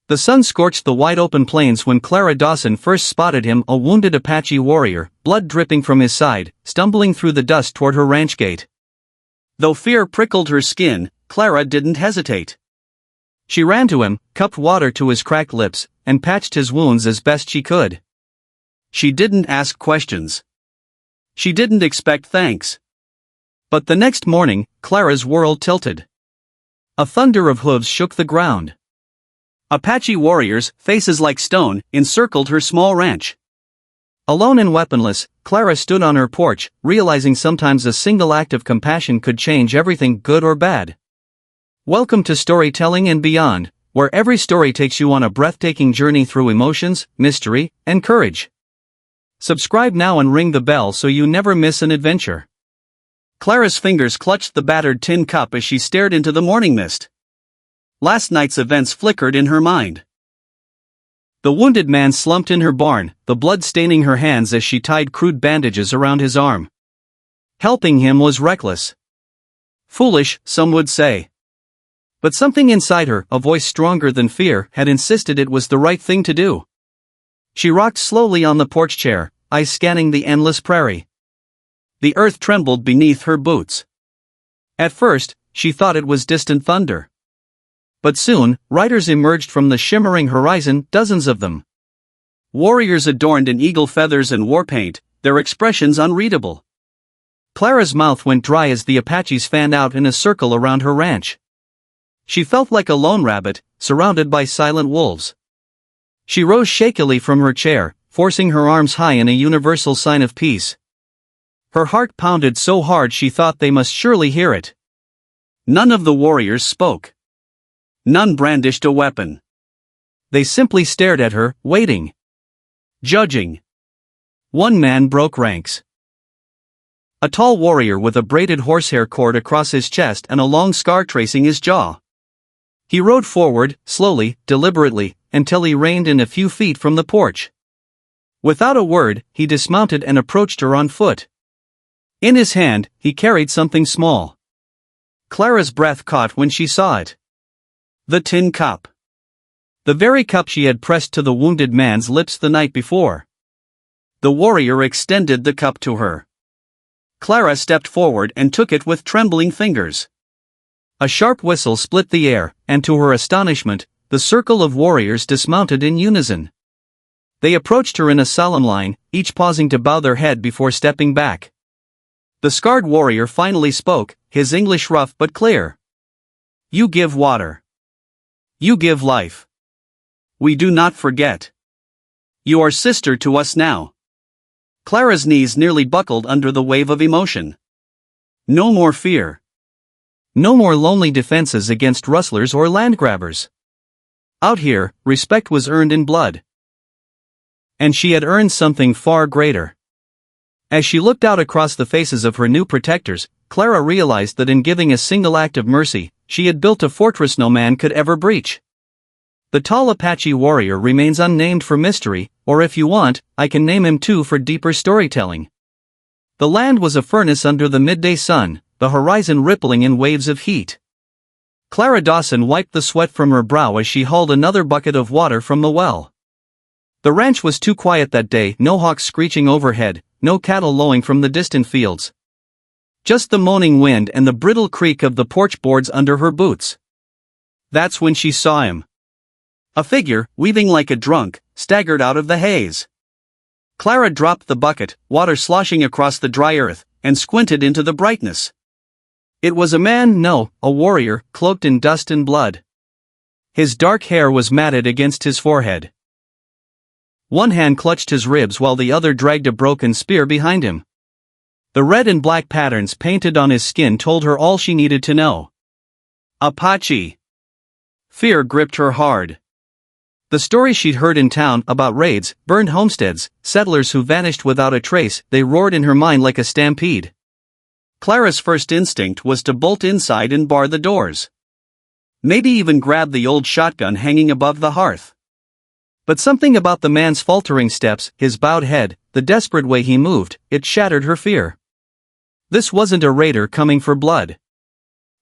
The sun scorched the wide-open plains when Clara Dawson first spotted him, a wounded Apache warrior, blood dripping from his side, stumbling through the dust toward her ranch gate. Though fear prickled her skin, Clara didn't hesitate. She ran to him, cupped water to his cracked lips, and patched his wounds as best she could. She didn't ask questions. She didn't expect thanks. But the next morning, Clara's world tilted. A thunder of hooves shook the ground. Apache warriors, faces like stone, encircled her small ranch. Alone and weaponless, Clara stood on her porch, realizing sometimes a single act of compassion could change everything, good or bad. Welcome to Storytelling and Beyond, where every story takes you on a breathtaking journey through emotions, mystery, and courage. Subscribe now and ring the bell so you never miss an adventure. Clara's fingers clutched the battered tin cup as she stared into the morning mist. Last night's events flickered in her mind. The wounded man slumped in her barn, the blood staining her hands as she tied crude bandages around his arm. Helping him was reckless. Foolish, some would say. But something inside her, a voice stronger than fear, had insisted it was the right thing to do. She rocked slowly on the porch chair, eyes scanning the endless prairie. The earth trembled beneath her boots. At first, she thought it was distant thunder. But soon, riders emerged from the shimmering horizon, dozens of them. Warriors adorned in eagle feathers and war paint, their expressions unreadable. Clara's mouth went dry as the Apaches fanned out in a circle around her ranch. She felt like a lone rabbit, surrounded by silent wolves. She rose shakily from her chair, forcing her arms high in a universal sign of peace. Her heart pounded so hard she thought they must surely hear it. None of the warriors spoke. None brandished a weapon. They simply stared at her, waiting. Judging. One man broke ranks. A tall warrior with a braided horsehair cord across his chest and a long scar tracing his jaw. He rode forward, slowly, deliberately, until he reined in a few feet from the porch. Without a word, he dismounted and approached her on foot. In his hand, he carried something small. Clara's breath caught when she saw it. The tin cup. The very cup she had pressed to the wounded man's lips the night before. The warrior extended the cup to her. Clara stepped forward and took it with trembling fingers. A sharp whistle split the air, and to her astonishment, the circle of warriors dismounted in unison. They approached her in a solemn line, each pausing to bow their head before stepping back. The scarred warrior finally spoke, his English rough but clear. "You give water. You give life. We do not forget. You are sister to us now." Clara's knees nearly buckled under the wave of emotion. No more fear. No more lonely defenses against rustlers or land grabbers. Out here, respect was earned in blood. And she had earned something far greater. As she looked out across the faces of her new protectors, Clara realized that in giving a single act of mercy, she had built a fortress no man could ever breach. The tall Apache warrior remains unnamed for mystery, or if you want, I can name him too for deeper storytelling. The land was a furnace under the midday sun, the horizon rippling in waves of heat. Clara Dawson wiped the sweat from her brow as she hauled another bucket of water from the well. The ranch was too quiet that day, no hawks screeching overhead, no cattle lowing from the distant fields. Just the moaning wind and the brittle creak of the porch boards under her boots. That's when she saw him. A figure, weaving like a drunk, staggered out of the haze. Clara dropped the bucket, water sloshing across the dry earth, and squinted into the brightness. It was a man, no, a warrior, cloaked in dust and blood. His dark hair was matted against his forehead. One hand clutched his ribs while the other dragged a broken spear behind him. The red and black patterns painted on his skin told her all she needed to know. Apache. Fear gripped her hard. The stories she'd heard in town about raids, burned homesteads, settlers who vanished without a trace, they roared in her mind like a stampede. Clara's first instinct was to bolt inside and bar the doors. Maybe even grab the old shotgun hanging above the hearth. But something about the man's faltering steps, his bowed head, the desperate way he moved, it shattered her fear. This wasn't a raider coming for blood.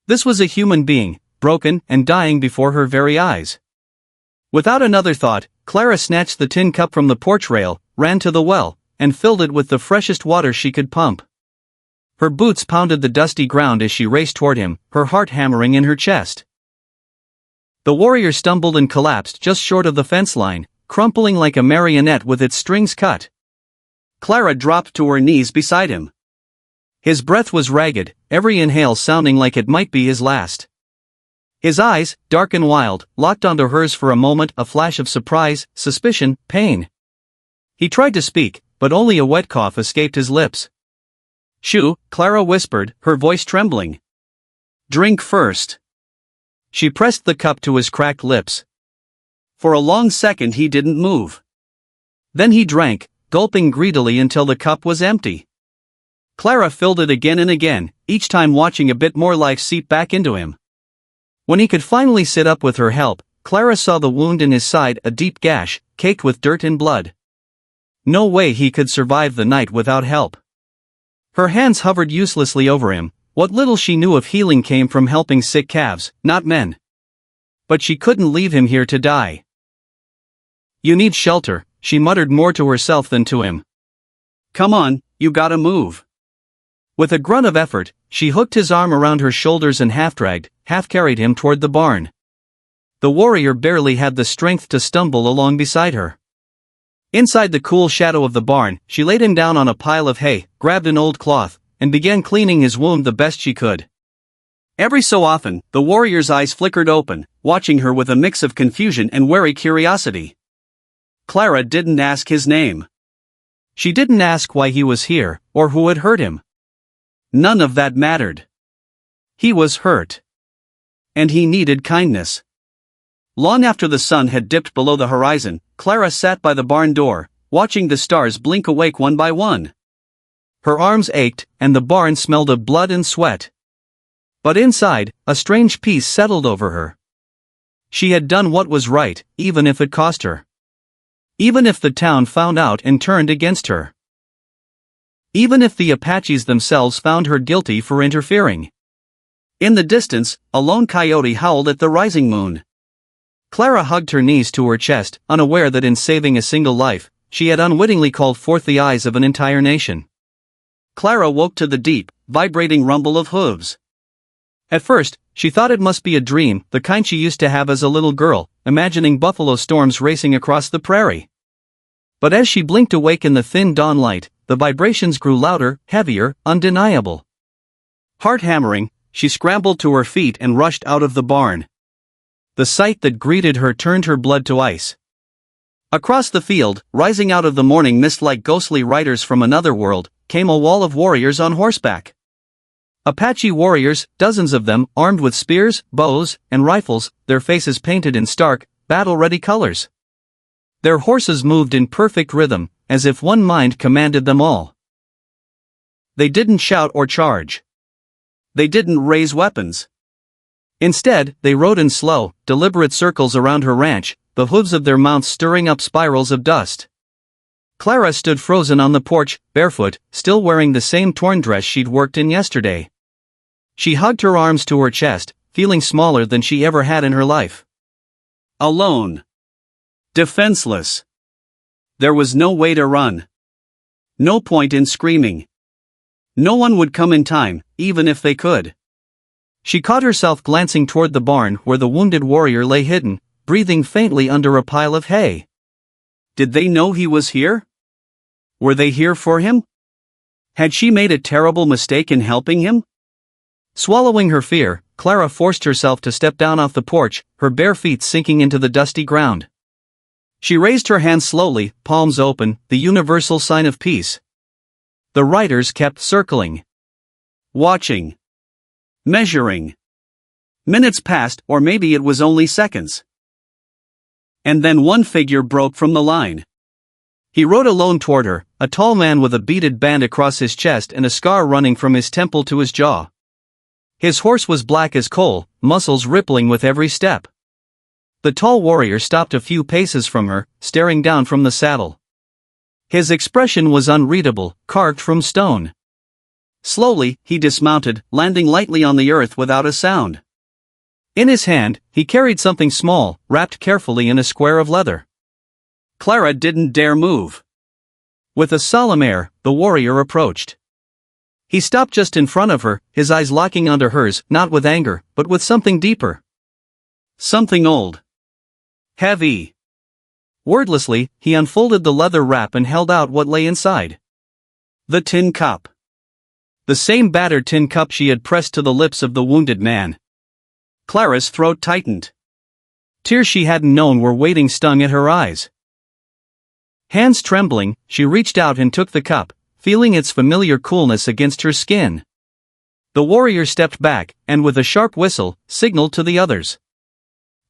This was a human being, broken and dying before her very eyes. Without another thought, Clara snatched the tin cup from the porch rail, ran to the well, and filled it with the freshest water she could pump. Her boots pounded the dusty ground as she raced toward him, her heart hammering in her chest. The warrior stumbled and collapsed just short of the fence line, crumpling like a marionette with its strings cut. Clara dropped to her knees beside him. His breath was ragged, every inhale sounding like it might be his last. His eyes, dark and wild, locked onto hers for a moment, a flash of surprise, suspicion, pain. He tried to speak, but only a wet cough escaped his lips. "Shoo," Clara whispered, her voice trembling. "Drink first." She pressed the cup to his cracked lips. For a long second he didn't move. Then he drank, gulping greedily until the cup was empty. Clara filled it again and again, each time watching a bit more life seep back into him. When he could finally sit up with her help, Clara saw the wound in his side, a deep gash, caked with dirt and blood. No way he could survive the night without help. Her hands hovered uselessly over him. What little she knew of healing came from helping sick calves, not men. But she couldn't leave him here to die. "You need shelter," she muttered more to herself than to him. "Come on, you gotta move." With a grunt of effort, she hooked his arm around her shoulders and half-dragged, half-carried him toward the barn. The warrior barely had the strength to stumble along beside her. Inside the cool shadow of the barn, she laid him down on a pile of hay, grabbed an old cloth, and began cleaning his wound the best she could. Every so often, the warrior's eyes flickered open, watching her with a mix of confusion and wary curiosity. Clara didn't ask his name. She didn't ask why he was here, or who had hurt him. None of that mattered. He was hurt. And he needed kindness. Long after the sun had dipped below the horizon, Clara sat by the barn door, watching the stars blink awake one by one. Her arms ached, and the barn smelled of blood and sweat. But inside, a strange peace settled over her. She had done what was right, even if it cost her. Even if the town found out and turned against her. Even if the Apaches themselves found her guilty for interfering. In the distance, a lone coyote howled at the rising moon. Clara hugged her knees to her chest, unaware that in saving a single life, she had unwittingly called forth the eyes of an entire nation. Clara woke to the deep, vibrating rumble of hooves. At first, she thought it must be a dream, the kind she used to have as a little girl, imagining buffalo storms racing across the prairie. But as she blinked awake in the thin dawn light, the vibrations grew louder, heavier, undeniable. Heart-hammering, she scrambled to her feet and rushed out of the barn. The sight that greeted her turned her blood to ice. Across the field, rising out of the morning mist like ghostly riders from another world, came a wall of warriors on horseback. Apache warriors, dozens of them, armed with spears, bows, and rifles, their faces painted in stark, battle-ready colors. Their horses moved in perfect rhythm, as if one mind commanded them all. They didn't shout or charge. They didn't raise weapons. Instead, they rode in slow, deliberate circles around her ranch, the hooves of their mounts stirring up spirals of dust. Clara stood frozen on the porch, barefoot, still wearing the same torn dress she'd worked in yesterday. She hugged her arms to her chest, feeling smaller than she ever had in her life. Alone. Defenseless. There was no way to run. No point in screaming. No one would come in time, even if they could. She caught herself glancing toward the barn where the wounded warrior lay hidden, breathing faintly under a pile of hay. Did they know he was here? Were they here for him? Had she made a terrible mistake in helping him? Swallowing her fear, Clara forced herself to step down off the porch, her bare feet sinking into the dusty ground. She raised her hands slowly, palms open, the universal sign of peace. The riders kept circling. Watching. Measuring. Minutes passed, or maybe it was only seconds. And then one figure broke from the line. He rode alone toward her, a tall man with a beaded band across his chest and a scar running from his temple to his jaw. His horse was black as coal, muscles rippling with every step. The tall warrior stopped a few paces from her, staring down from the saddle. His expression was unreadable, carved from stone. Slowly, he dismounted, landing lightly on the earth without a sound. In his hand, he carried something small, wrapped carefully in a square of leather. Clara didn't dare move. With a solemn air, the warrior approached. He stopped just in front of her, his eyes locking onto hers, not with anger, but with something deeper. Something old. Heavy. Wordlessly, he unfolded the leather wrap and held out what lay inside. The tin cup. The same battered tin cup she had pressed to the lips of the wounded man. Clara's throat tightened. Tears she hadn't known were waiting stung at her eyes. Hands trembling, she reached out and took the cup, feeling its familiar coolness against her skin. The warrior stepped back, and with a sharp whistle, signaled to the others.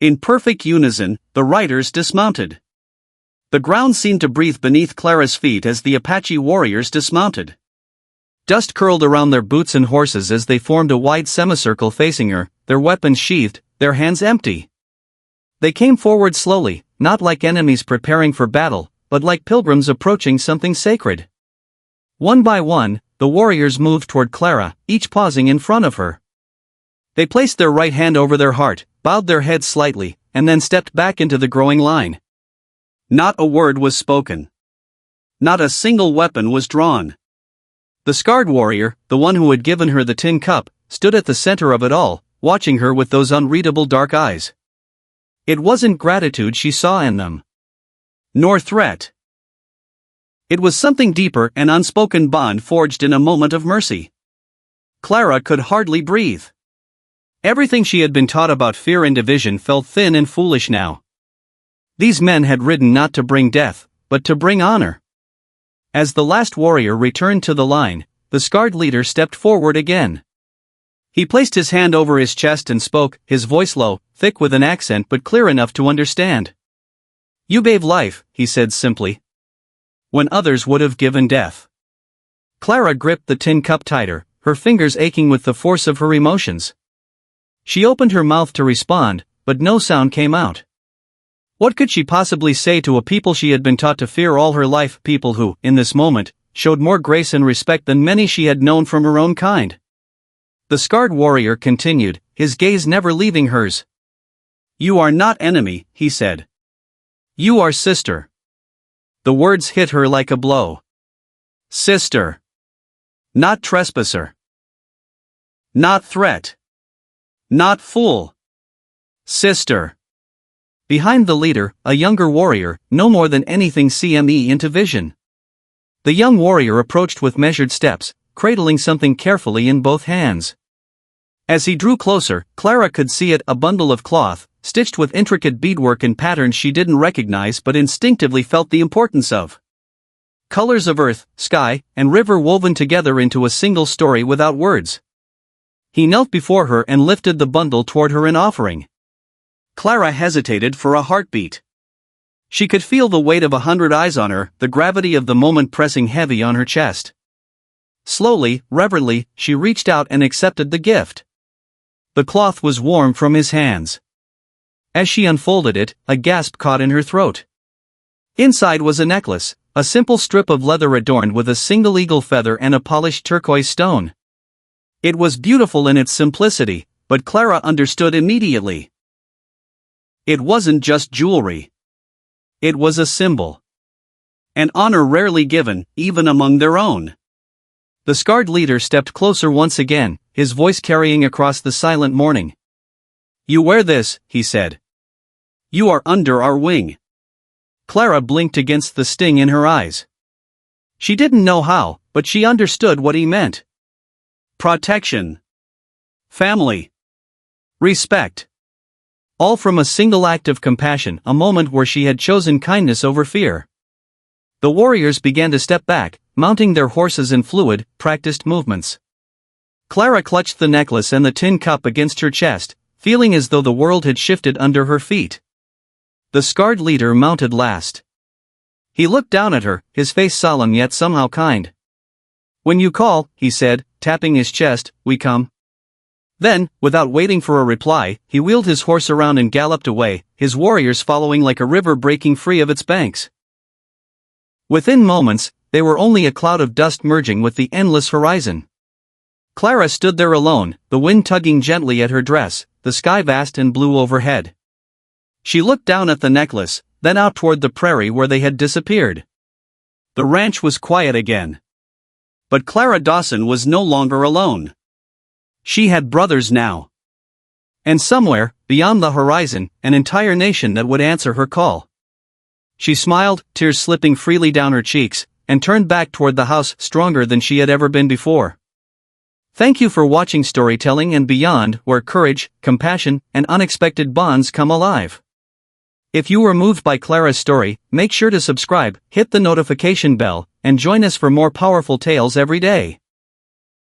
In perfect unison, the riders dismounted. The ground seemed to breathe beneath Clara's feet as the Apache warriors dismounted. Dust curled around their boots and horses as they formed a wide semicircle facing her, their weapons sheathed, their hands empty. They came forward slowly, not like enemies preparing for battle, but like pilgrims approaching something sacred. One by one, the warriors moved toward Clara, each pausing in front of her. They placed their right hand over their heart, bowed their heads slightly, and then stepped back into the growing line. Not a word was spoken. Not a single weapon was drawn. The scarred warrior, the one who had given her the tin cup, stood at the center of it all, watching her with those unreadable dark eyes. It wasn't gratitude she saw in them. Nor threat. It was something deeper, an unspoken bond forged in a moment of mercy. Clara could hardly breathe. Everything she had been taught about fear and division felt thin and foolish now. These men had ridden not to bring death, but to bring honor. As the last warrior returned to the line, the scarred leader stepped forward again. He placed his hand over his chest and spoke, his voice low, thick with an accent but clear enough to understand. "You gave life," he said simply, "when others would have given death." Clara gripped the tin cup tighter, her fingers aching with the force of her emotions. She opened her mouth to respond, but no sound came out. What could she possibly say to a people she had been taught to fear all her life, people who, in this moment, showed more grace and respect than many she had known from her own kind? The scarred warrior continued, his gaze never leaving hers. "You are not enemy," he said. "You are sister." The words hit her like a blow. Sister. Not trespasser. Not threat. Not fool. Sister. Behind the leader, a younger warrior, no more than anything CME into vision. The young warrior approached with measured steps, cradling something carefully in both hands. As he drew closer, Clara could see it, a bundle of cloth, stitched with intricate beadwork and patterns she didn't recognize but instinctively felt the importance of. Colors of earth, sky, and river woven together into a single story without words. He knelt before her and lifted the bundle toward her in offering. Clara hesitated for a heartbeat. She could feel the weight of 100 eyes on her, the gravity of the moment pressing heavy on her chest. Slowly, reverently, she reached out and accepted the gift. The cloth was warm from his hands. As she unfolded it, a gasp caught in her throat. Inside was a necklace, a simple strip of leather adorned with a single eagle feather and a polished turquoise stone. It was beautiful in its simplicity, but Clara understood immediately. It wasn't just jewelry. It was a symbol. An honor rarely given, even among their own. The scarred leader stepped closer once again, his voice carrying across the silent morning. "You wear this," he said. "You are under our wing." Clara blinked against the sting in her eyes. She didn't know how, but she understood what he meant. Protection. Family. Respect. All from a single act of compassion, a moment where she had chosen kindness over fear. The warriors began to step back, mounting their horses in fluid, practiced movements. Clara clutched the necklace and the tin cup against her chest, feeling as though the world had shifted under her feet. The scarred leader mounted last. He looked down at her, his face solemn yet somehow kind. "When you call," he said, tapping his chest, "we come." Then, without waiting for a reply, he wheeled his horse around and galloped away, his warriors following like a river breaking free of its banks. Within moments, they were only a cloud of dust merging with the endless horizon. Clara stood there alone, the wind tugging gently at her dress, the sky vast and blue overhead. She looked down at the necklace, then out toward the prairie where they had disappeared. The ranch was quiet again. But Clara Dawson was no longer alone. She had brothers now. And somewhere, beyond the horizon, an entire nation that would answer her call. She smiled, tears slipping freely down her cheeks, and turned back toward the house stronger than she had ever been before. Thank you for watching Storytelling and Beyond, where courage, compassion, and unexpected bonds come alive. If you were moved by Clara's story, make sure to subscribe, hit the notification bell, and join us for more powerful tales every day.